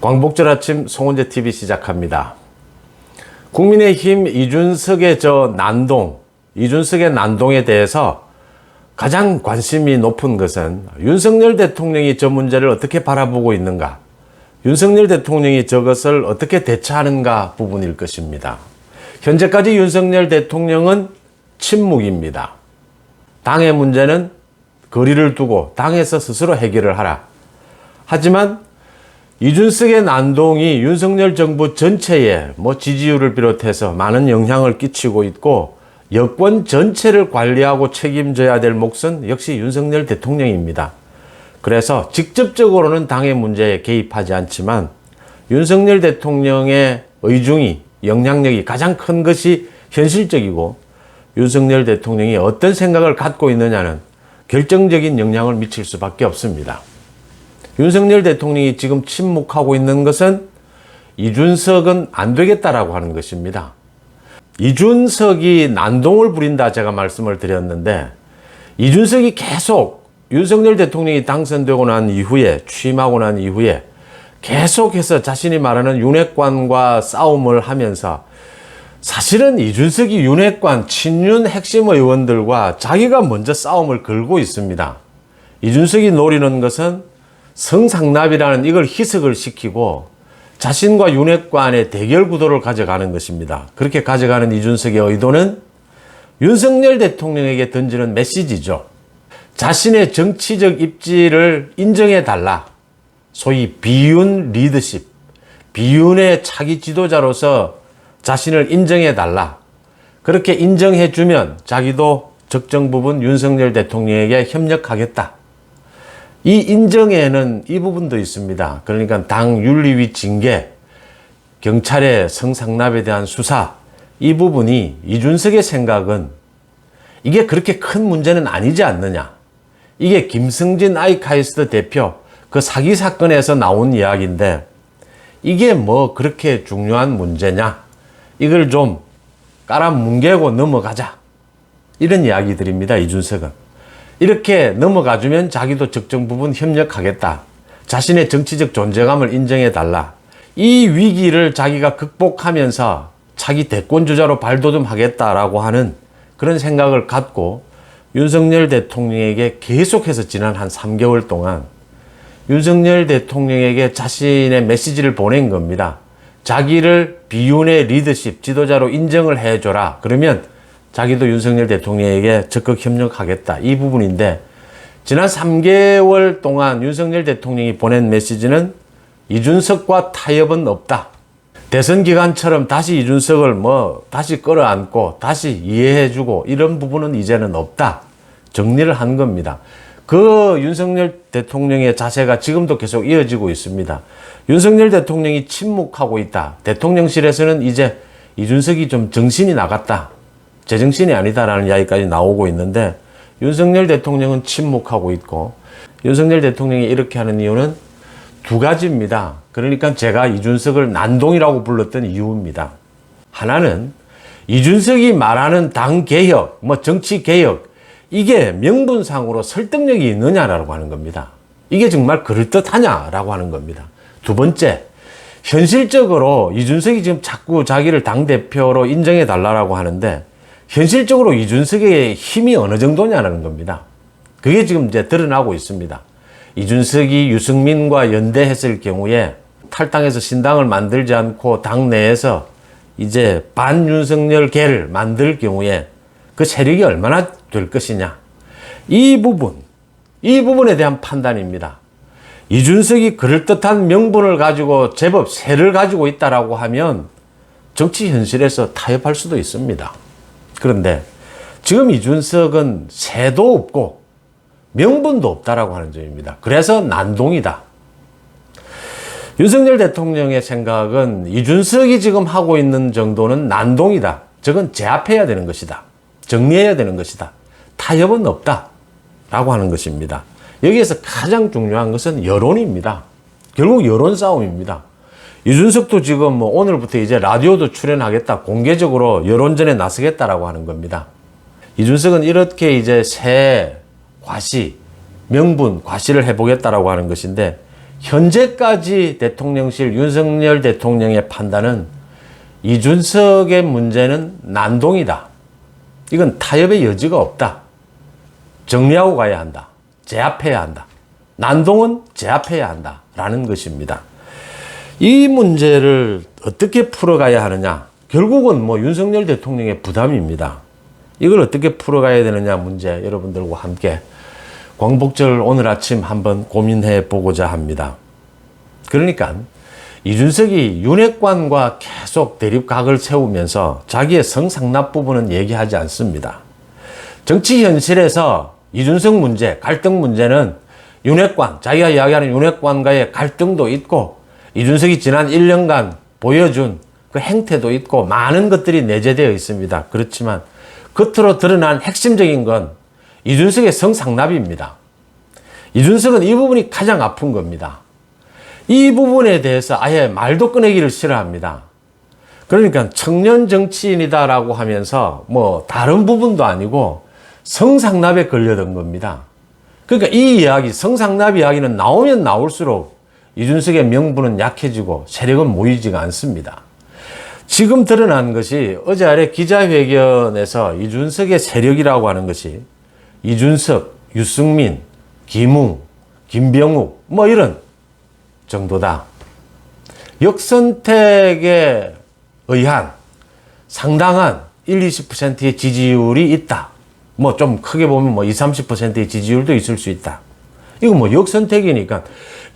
광복절 아침 송원재 TV 시작합니다. 국민의힘 이준석의 이준석의 난동에 대해서 가장 관심이 높은 것은 윤석열 대통령이 저 문제를 어떻게 바라보고 있는가, 윤석열 대통령이 저것을 어떻게 대처하는가 부분일 것입니다. 현재까지 윤석열 대통령은 침묵입니다. 당의 문제는 거리를 두고 당에서 스스로 해결을 하라. 하지만 이준석의 난동이 윤석열 정부 전체에 지지율을 비롯해서 많은 영향을 끼치고 있고, 여권 전체를 관리하고 책임져야 될 몫은 역시 윤석열 대통령입니다. 그래서 직접적으로는 당의 문제에 개입하지 않지만 윤석열 대통령의 의중이, 영향력이 가장 큰 것이 현실적이고, 윤석열 대통령이 어떤 생각을 갖고 있느냐는 결정적인 영향을 미칠 수밖에 없습니다. 윤석열 대통령이 지금 침묵하고 있는 것은 이준석은 안 되겠다라고 하는 것입니다. 이준석이 난동을 부린다 제가 말씀을 드렸는데, 이준석이 계속 윤석열 대통령이 당선되고 난 이후에, 취임하고 난 이후에 계속해서 자신이 말하는 윤핵관과 싸움을 하면서, 사실은 이준석이 윤핵관, 친윤 핵심 의원들과 자기가 먼저 싸움을 걸고 있습니다. 이준석이 노리는 것은 성상납이라는 이걸 희석을 시키고 자신과 윤핵관의 대결 구도를 가져가는 것입니다. 그렇게 가져가는 이준석의 의도는 윤석열 대통령에게 던지는 메시지죠. 자신의 정치적 입지를 인정해달라. 소위 비윤 리더십, 비윤의 차기 지도자로서 자신을 인정해달라. 그렇게 인정해주면 자기도 적정 부분 윤석열 대통령에게 협력하겠다. 이 인정에는 이 부분도 있습니다. 그러니까 당 윤리위 징계, 경찰의 성상납에 대한 수사, 이 부분이 이준석의 생각은 이게 그렇게 큰 문제는 아니지 않느냐. 이게 김승진 아이카이스트 대표 그 사기 사건에서 나온 이야기인데 이게 그렇게 중요한 문제냐. 이걸 좀 깔아뭉개고 넘어가자. 이런 이야기들입니다, 이준석은. 이렇게 넘어가주면 자기도 적정 부분 협력하겠다. 자신의 정치적 존재감을 인정해달라. 이 위기를 자기가 극복하면서 자기 대권주자로 발돋움하겠다라고 하는 그런 생각을 갖고 윤석열 대통령에게 계속해서 지난 한 3개월 동안 윤석열 대통령에게 자신의 메시지를 보낸 겁니다. 자기를 비윤의 리더십, 지도자로 인정을 해줘라. 그러면 자기도 윤석열 대통령에게 적극 협력하겠다. 이 부분인데, 지난 3개월 동안 윤석열 대통령이 보낸 메시지는 이준석과 타협은 없다. 대선 기간처럼 다시 이준석을 다시 끌어안고 다시 이해해주고 이런 부분은 이제는 없다. 정리를 한 겁니다. 그 윤석열 대통령의 자세가 지금도 계속 이어지고 있습니다. 윤석열 대통령이 침묵하고 있다. 대통령실에서는 이제 이준석이 좀 정신이 나갔다. 제정신이 아니다라는 이야기까지 나오고 있는데, 윤석열 대통령은 침묵하고 있고, 윤석열 대통령이 이렇게 하는 이유는 두 가지입니다. 그러니까 제가 이준석을 난동이라고 불렀던 이유입니다. 하나는 이준석이 말하는 당 개혁, 정치 개혁, 이게 명분상으로 설득력이 있느냐라고 하는 겁니다. 이게 정말 그럴듯하냐라고 하는 겁니다. 두 번째, 현실적으로 이준석이 지금 자꾸 자기를 당대표로 인정해 달라고 하는데, 현실적으로 이준석의 힘이 어느 정도냐는 겁니다. 그게 지금 이제 드러나고 있습니다. 이준석이 유승민과 연대했을 경우에 탈당해서 신당을 만들지 않고 당 내에서 이제 반윤석열계를 만들 경우에 그 세력이 얼마나 될 것이냐. 이 부분에 대한 판단입니다. 이준석이 그럴듯한 명분을 가지고 제법 세를 가지고 있다라고 하면 정치 현실에서 타협할 수도 있습니다. 그런데 지금 이준석은 세도 없고 명분도 없다라고 하는 점입니다. 그래서 난동이다. 윤석열 대통령의 생각은 이준석이 지금 하고 있는 정도는 난동이다. 저건 제압해야 되는 것이다. 정리해야 되는 것이다. 타협은 없다. 라고 하는 것입니다. 여기에서 가장 중요한 것은 여론입니다. 결국 여론 싸움입니다. 이준석도 지금 오늘부터 이제 라디오도 출연하겠다. 공개적으로 여론전에 나서겠다라고 하는 겁니다. 이준석은 이렇게 이제 새 과시, 명분, 과시를 해보겠다라고 하는 것인데, 현재까지 대통령실 윤석열 대통령의 판단은 이준석의 문제는 난동이다. 이건 타협의 여지가 없다. 정리하고 가야 한다. 제압해야 한다. 난동은 제압해야 한다. 라는 것입니다. 이 문제를 어떻게 풀어가야 하느냐. 결국은 뭐 윤석열 대통령의 부담입니다. 이걸 어떻게 풀어가야 되느냐 문제 여러분들과 함께 광복절 오늘 아침 한번 고민해 보고자 합니다. 그러니까 이준석이 윤핵관과 계속 대립각을 세우면서 자기의 성상납 부분은 얘기하지 않습니다. 정치 현실에서 이준석 문제, 갈등 문제는 윤핵관, 자기가 이야기하는 윤핵관과의 갈등도 있고 이준석이 지난 1년간 보여준 그 행태도 있고 많은 것들이 내재되어 있습니다. 그렇지만 겉으로 드러난 핵심적인 건 이준석의 성상납입니다. 이준석은 이 부분이 가장 아픈 겁니다. 이 부분에 대해서 아예 말도 꺼내기를 싫어합니다. 그러니까 청년 정치인이다라고 하면서 뭐 다른 부분도 아니고 성상납에 걸려든 겁니다. 그러니까 이 이야기, 성상납 이야기는 나오면 나올수록 이준석의 명분은 약해지고 세력은 모이지가 않습니다. 지금 드러난 것이 어제 아래 기자회견에서 이준석의 세력이라고 하는 것이 이준석, 유승민, 김웅, 김병욱 뭐 이런 정도다. 역선택에 의한 상당한 20%의 지지율이 있다. 뭐 좀 크게 보면 뭐 30%의 지지율도 있을 수 있다. 이거 뭐 역선택이니까.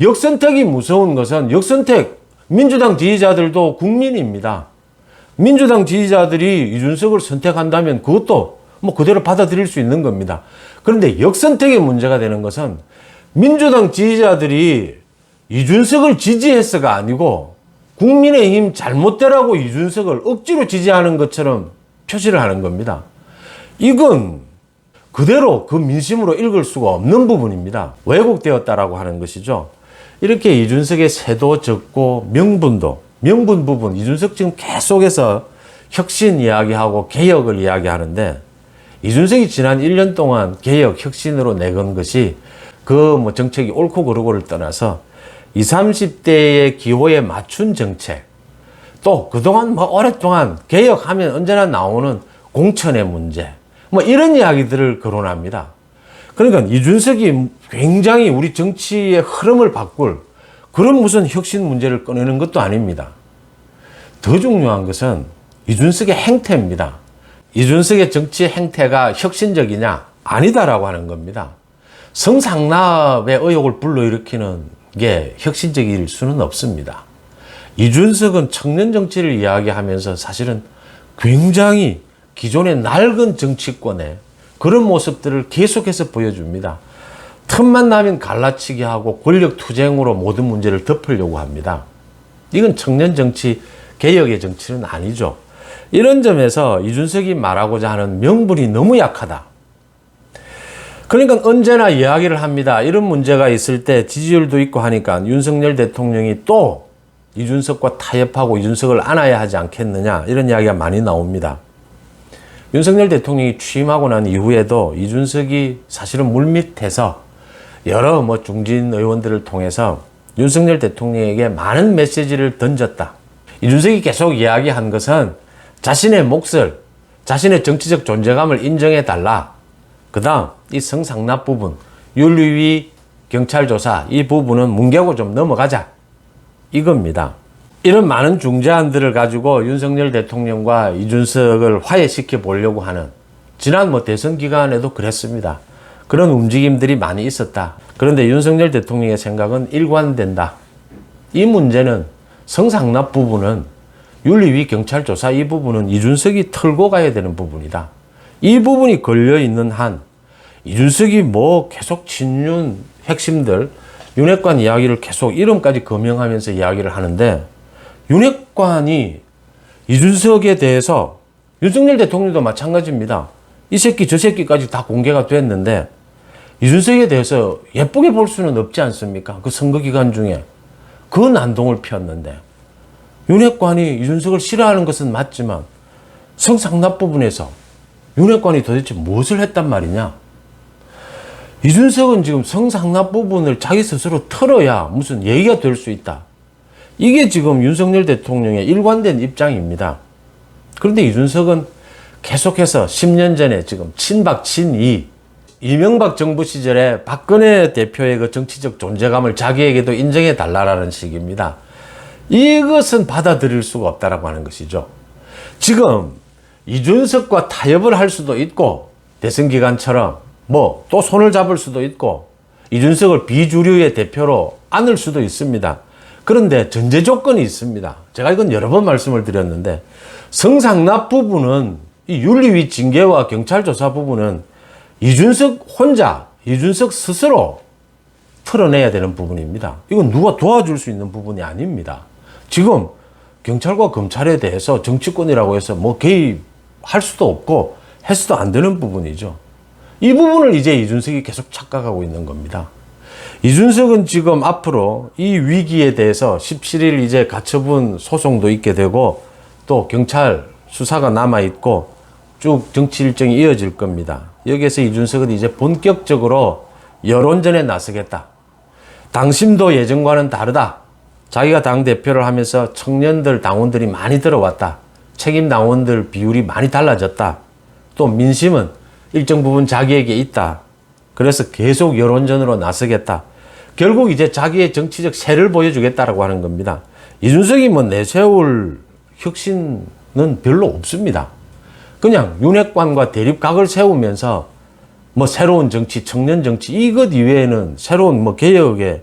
역선택이 무서운 것은 역선택 민주당 지지자들도 국민입니다. 민주당 지지자들이 이준석을 선택한다면 그것도 뭐 그대로 받아들일 수 있는 겁니다. 그런데 역선택의 문제가 되는 것은 민주당 지지자들이 이준석을 지지해서가 아니고 국민의힘 잘못되라고 이준석을 억지로 지지하는 것처럼 표시를 하는 겁니다. 이건 그대로 그 민심으로 읽을 수가 없는 부분입니다. 왜곡되었다라고 하는 것이죠. 이렇게 이준석의 세도 적고 명분 부분, 이준석 지금 계속해서 혁신 이야기하고 개혁을 이야기하는데 이준석이 지난 1년 동안 개혁, 혁신으로 내건 것이 그 뭐 정책이 옳고 그르고를 떠나서 20, 30대의 기호에 맞춘 정책, 또 그동안 뭐 오랫동안 개혁하면 언제나 나오는 공천의 문제, 뭐 이런 이야기들을 거론합니다. 그러니까 이준석이 굉장히 우리 정치의 흐름을 바꿀 그런 무슨 혁신 문제를 꺼내는 것도 아닙니다. 더 중요한 것은 이준석의 행태입니다. 이준석의 정치 행태가 혁신적이냐? 아니다라고 하는 겁니다. 성상납의 의혹을 불러일으키는 게 혁신적일 수는 없습니다. 이준석은 청년 정치를 이야기하면서 사실은 굉장히 기존의 낡은 정치권의 그런 모습들을 계속해서 보여줍니다. 틈만 나면 갈라치기 하고 권력 투쟁으로 모든 문제를 덮으려고 합니다. 이건 청년 정치, 개혁의 정치는 아니죠. 이런 점에서 이준석이 말하고자 하는 명분이 너무 약하다. 그러니까 언제나 이야기를 합니다. 이런 문제가 있을 때 지지율도 있고 하니까 윤석열 대통령이 또 이준석과 타협하고 이준석을 안아야 하지 않겠느냐 이런 이야기가 많이 나옵니다. 윤석열 대통령이 취임하고 난 이후에도 이준석이 사실은 물밑에서 여러 뭐 중진 의원들을 통해서 윤석열 대통령에게 많은 메시지를 던졌다. 이준석이 계속 이야기한 것은 자신의 몫을, 자신의 정치적 존재감을 인정해 달라. 그 다음 이 성상납 부분, 윤리위 경찰 조사 이 부분은 뭉개고 좀 넘어가자. 이겁니다. 이런 많은 중재안들을 가지고 윤석열 대통령과 이준석을 화해시켜 보려고 하는 지난 뭐 대선 기간에도 그랬습니다. 그런 움직임들이 많이 있었다. 그런데 윤석열 대통령의 생각은 일관된다. 이 문제는 성상납 부분은 윤리위 경찰 조사 이 부분은 이준석이 털고 가야 되는 부분이다. 이 부분이 걸려있는 한 이준석이 뭐 계속 친윤 핵심들 윤핵관 이야기를 계속 이름까지 거명하면서 이야기를 하는데 윤핵관이 이준석에 대해서 윤석열 대통령도 마찬가지입니다. 이 새끼 저 새끼까지 다 공개가 됐는데 이준석에 대해서 예쁘게 볼 수는 없지 않습니까? 그 선거 기간 중에 그 난동을 피웠는데 윤핵관이 이준석을 싫어하는 것은 맞지만 성상납 부분에서 윤핵관이 도대체 무엇을 했단 말이냐? 이준석은 지금 성상납 부분을 자기 스스로 털어야 무슨 얘기가 될 수 있다. 이게 지금 윤석열 대통령의 일관된 입장입니다. 그런데 이준석은 계속해서 10년 전에 지금 친박, 친이, 이명박 정부 시절에 박근혜 대표의 그 정치적 존재감을 자기에게도 인정해 달라라는 식입니다. 이것은 받아들일 수가 없다라고 하는 것이죠. 지금 이준석과 타협을 할 수도 있고, 대선 기간처럼 뭐 또 손을 잡을 수도 있고, 이준석을 비주류의 대표로 안을 수도 있습니다. 그런데 전제 조건이 있습니다. 제가 이건 여러 번 말씀을 드렸는데, 성상납 부분은 이 윤리위 징계와 경찰 조사 부분은 이준석 혼자, 이준석 스스로 털어내야 되는 부분입니다. 이건 누가 도와줄 수 있는 부분이 아닙니다. 지금 경찰과 검찰에 대해서 정치권이라고 해서 뭐 개입할 수도 없고 해서도 안 되는 부분이죠. 이 부분을 이제 이준석이 계속 착각하고 있는 겁니다. 이준석은 지금 앞으로 이 위기에 대해서 17일 이제 가처분 소송도 있게 되고 또 경찰 수사가 남아있고 쭉 정치 일정이 이어질 겁니다. 여기에서 이준석은 이제 본격적으로 여론전에 나서겠다. 당심도 예전과는 다르다. 자기가 당대표를 하면서 청년들, 당원들이 많이 들어왔다. 책임 당원들 비율이 많이 달라졌다. 또 민심은 일정 부분 자기에게 있다. 그래서 계속 여론전으로 나서겠다. 결국 이제 자기의 정치적 세를 보여주겠다라고 하는 겁니다. 이준석이 뭐 내세울 혁신은 별로 없습니다. 그냥 윤핵관과 대립각을 세우면서 뭐 새로운 정치, 청년 정치 이것 이외에는 새로운 뭐 개혁에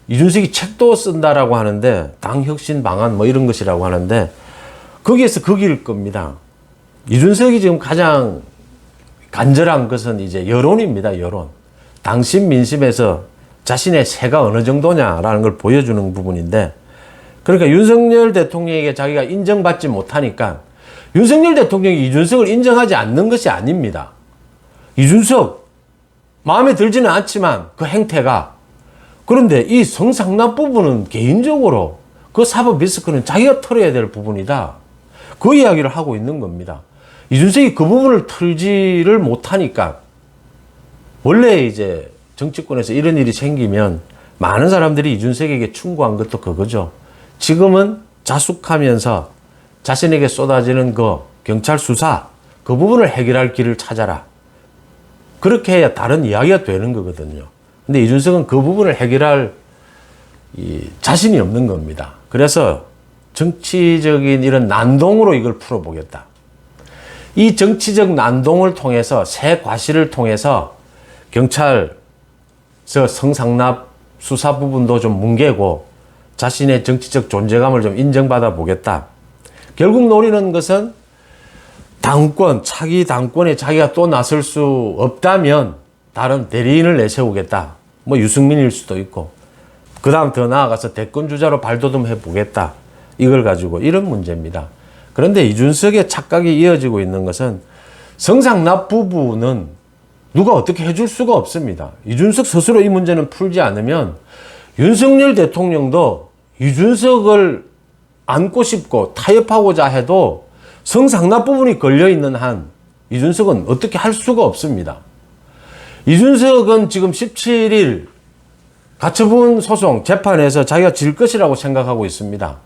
이준석이 책도 쓴다라고 하는데 당 혁신 방안 뭐 이런 것이라고 하는데 거기에서 거기일 겁니다. 이준석이 지금 가장 간절한 것은 이제 여론입니다. 여론. 당심 민심에서 자신의 세가 어느 정도냐라는 걸 보여주는 부분인데 그러니까 윤석열 대통령에게 자기가 인정받지 못하니까 윤석열 대통령이 이준석을 인정하지 않는 것이 아닙니다. 이준석 마음에 들지는 않지만 그 행태가 그런데 이 성상납 부분은 개인적으로 그 사법 리스크는 자기가 털어야 될 부분이다. 그 이야기를 하고 있는 겁니다. 이준석이 그 부분을 털지를 못하니까 원래 이제 정치권에서 이런 일이 생기면 많은 사람들이 이준석에게 충고한 것도 그거죠. 지금은 자숙하면서 자신에게 쏟아지는 그 경찰 수사 그 부분을 해결할 길을 찾아라. 그렇게 해야 다른 이야기가 되는 거거든요. 근데 이준석은 그 부분을 해결할 자신이 없는 겁니다. 그래서 정치적인 이런 난동으로 이걸 풀어보겠다. 이 정치적 난동을 통해서 새 과실을 통해서 경찰서 성상납 수사 부분도 좀 뭉개고 자신의 정치적 존재감을 좀 인정받아 보겠다. 결국 노리는 것은 당권, 차기 당권에 자기가 또 나설 수 없다면 다른 대리인을 내세우겠다. 뭐 유승민일 수도 있고 그 다음 더 나아가서 대권 주자로 발돋움해 보겠다. 이걸 가지고 이런 문제입니다. 그런데 이준석의 착각이 이어지고 있는 것은 성상납 부분은 누가 어떻게 해줄 수가 없습니다. 이준석 스스로 이 문제는 풀지 않으면 윤석열 대통령도 이준석을 안고 싶고 타협하고자 해도 성상납 부분이 걸려있는 한 이준석은 어떻게 할 수가 없습니다. 이준석은 지금 17일 가처분 소송 재판에서 자기가 질 것이라고 생각하고 있습니다.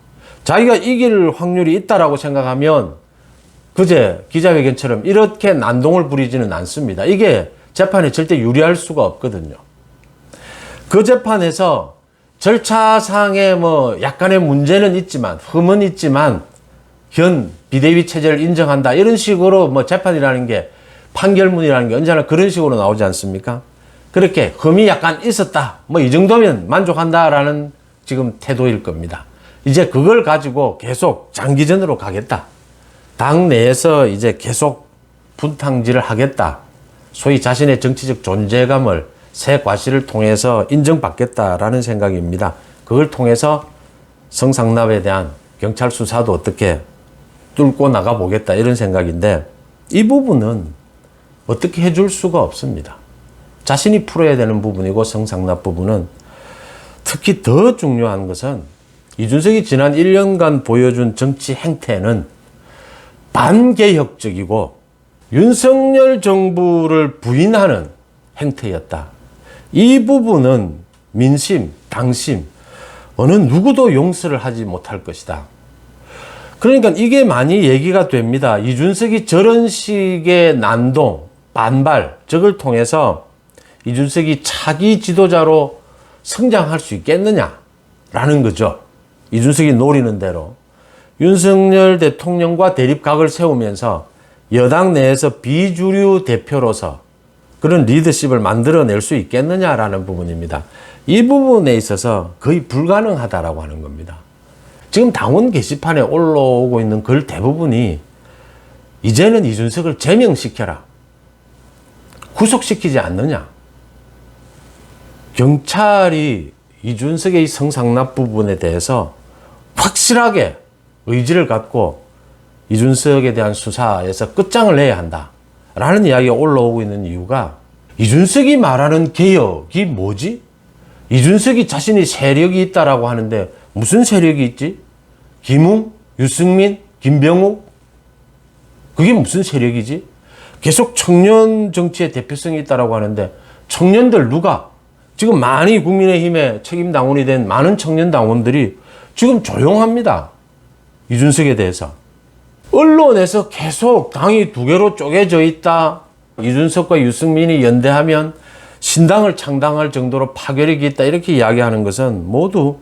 자기가 이길 확률이 있다라고 생각하면 그제 기자회견처럼 이렇게 난동을 부리지는 않습니다. 이게 재판에 절대 유리할 수가 없거든요. 그 재판에서 절차상의 뭐 약간의 문제는 있지만 흠은 있지만 현 비대위 체제를 인정한다 이런 식으로 뭐 재판이라는 게 판결문이라는 게 언제나 그런 식으로 나오지 않습니까? 그렇게 흠이 약간 있었다 뭐 이 정도면 만족한다라는 지금 태도일 겁니다. 이제 그걸 가지고 계속 장기전으로 가겠다. 당 내에서 이제 계속 분탕질을 하겠다. 소위 자신의 정치적 존재감을 새 과실을 통해서 인정받겠다라는 생각입니다. 그걸 통해서 성상납에 대한 경찰 수사도 어떻게 뚫고 나가보겠다 이런 생각인데 이 부분은 어떻게 해줄 수가 없습니다. 자신이 풀어야 되는 부분이고 성상납 부분은 특히 더 중요한 것은 이준석이 지난 1년간 보여준 정치 행태는 반개혁적이고 윤석열 정부를 부인하는 행태였다. 이 부분은 민심, 당심, 어느 누구도 용서를 하지 못할 것이다. 그러니까 이게 많이 얘기가 됩니다. 이준석이 저런 식의 난동, 반발, 저걸 통해서 이준석이 차기 지도자로 성장할 수 있겠느냐라는 거죠. 이준석이 노리는 대로. 윤석열 대통령과 대립각을 세우면서 여당 내에서 비주류 대표로서 그런 리더십을 만들어낼 수 있겠느냐라는 부분입니다. 이 부분에 있어서 거의 불가능하다라고 하는 겁니다. 지금 당원 게시판에 올라오고 있는 글 대부분이 이제는 이준석을 제명시켜라, 구속시키지 않느냐. 경찰이 이준석의 성상납 부분에 대해서 확실하게 의지를 갖고 이준석에 대한 수사에서 끝장을 내야 한다라는 이야기가 올라오고 있는 이유가, 이준석이 말하는 개혁이 뭐지? 이준석이 자신이 세력이 있다라고 하는데 무슨 세력이 있지? 김웅, 유승민, 김병욱? 그게 무슨 세력이지? 계속 청년 정치의 대표성이 있다라고 하는데 청년들 누가? 지금 많이 국민의힘의 책임 당원이 된 많은 청년 당원들이 지금 조용합니다. 이준석에 대해서. 언론에서 계속 당이 두 개로 쪼개져 있다. 이준석과 유승민이 연대하면 신당을 창당할 정도로 파괴력이 있다. 이렇게 이야기하는 것은 모두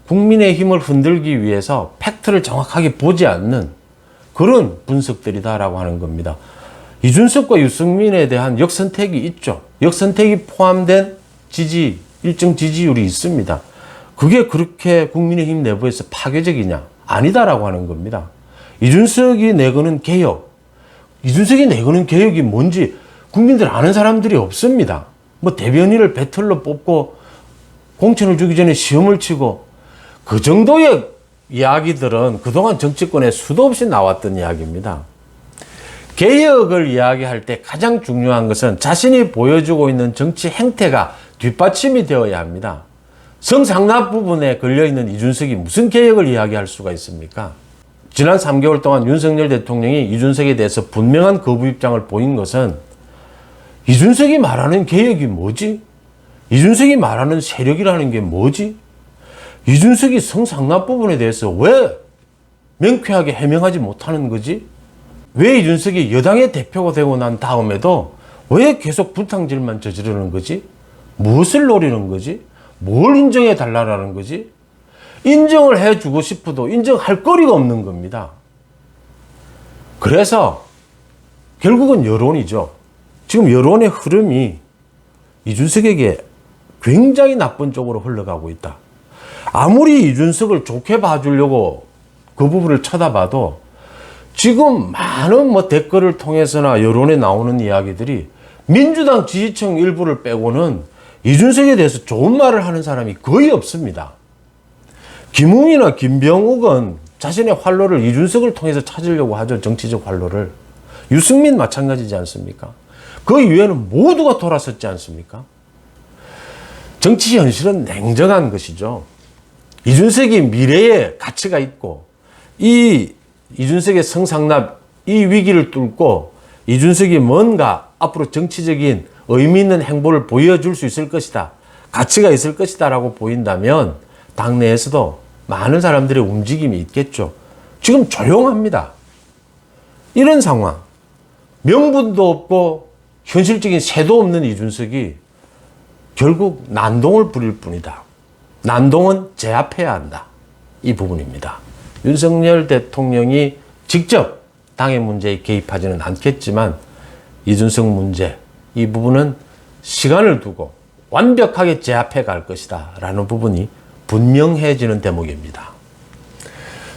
국민의힘을 흔들기 위해서 팩트를 정확하게 보지 않는 그런 분석들이다라고 하는 겁니다. 이준석과 유승민에 대한 역선택이 있죠. 역선택이 포함된 지지, 일정 지지율이 있습니다. 그게 그렇게 국민의힘 내부에서 파괴적이냐? 아니다라고 하는 겁니다. 이준석이 내거는 개혁, 이준석이 내거는 개혁이 뭔지 국민들 아는 사람들이 없습니다. 뭐 대변인을 배틀로 뽑고 공천을 주기 전에 시험을 치고 그 정도의 이야기들은 그동안 정치권에 수도 없이 나왔던 이야기입니다. 개혁을 이야기할 때 가장 중요한 것은 자신이 보여주고 있는 정치 행태가 뒷받침이 되어야 합니다. 성상납 부분에 걸려있는 이준석이 무슨 개혁을 이야기할 수가 있습니까? 지난 3개월 동안 윤석열 대통령이 이준석에 대해서 분명한 거부 입장을 보인 것은 이준석이 말하는 개혁이 뭐지? 이준석이 말하는 세력이라는 게 뭐지? 이준석이 성상납 부분에 대해서 왜 명쾌하게 해명하지 못하는 거지? 왜 이준석이 여당의 대표가 되고 난 다음에도 왜 계속 부탕질만 저지르는 거지? 무엇을 노리는 거지? 뭘 인정해 달라는 거지? 인정을 해주고 싶어도 인정할 거리가 없는 겁니다. 그래서 결국은 여론이죠. 지금 여론의 흐름이 이준석에게 굉장히 나쁜 쪽으로 흘러가고 있다. 아무리 이준석을 좋게 봐주려고 그 부분을 쳐다봐도 지금 많은 뭐 댓글을 통해서나 여론에 나오는 이야기들이 민주당 지지층 일부를 빼고는 이준석에 대해서 좋은 말을 하는 사람이 거의 없습니다. 김웅이나 김병욱은 자신의 활로를 이준석을 통해서 찾으려고 하죠. 정치적 활로를. 유승민 마찬가지지 않습니까? 그 이외에는 모두가 돌아섰지 않습니까? 정치 현실은 냉정한 것이죠. 이준석이 미래에 가치가 있고 이 이준석의 성상납 이 위기를 뚫고 이준석이 뭔가 앞으로 정치적인 의미 있는 행보를 보여줄 수 있을 것이다. 가치가 있을 것이다 라고 보인다면 당내에서도 많은 사람들의 움직임이 있겠죠. 지금 조용합니다. 이런 상황. 명분도 없고 현실적인 새도 없는 이준석이 결국 난동을 부릴 뿐이다. 난동은 제압해야 한다. 이 부분입니다. 윤석열 대통령이 직접 당의 문제에 개입하지는 않겠지만 이준석 문제, 이 부분은 시간을 두고 완벽하게 제압해 갈 것이다 라는 부분이 분명해지는 대목입니다.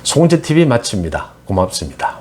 송은채TV 마칩니다. 고맙습니다.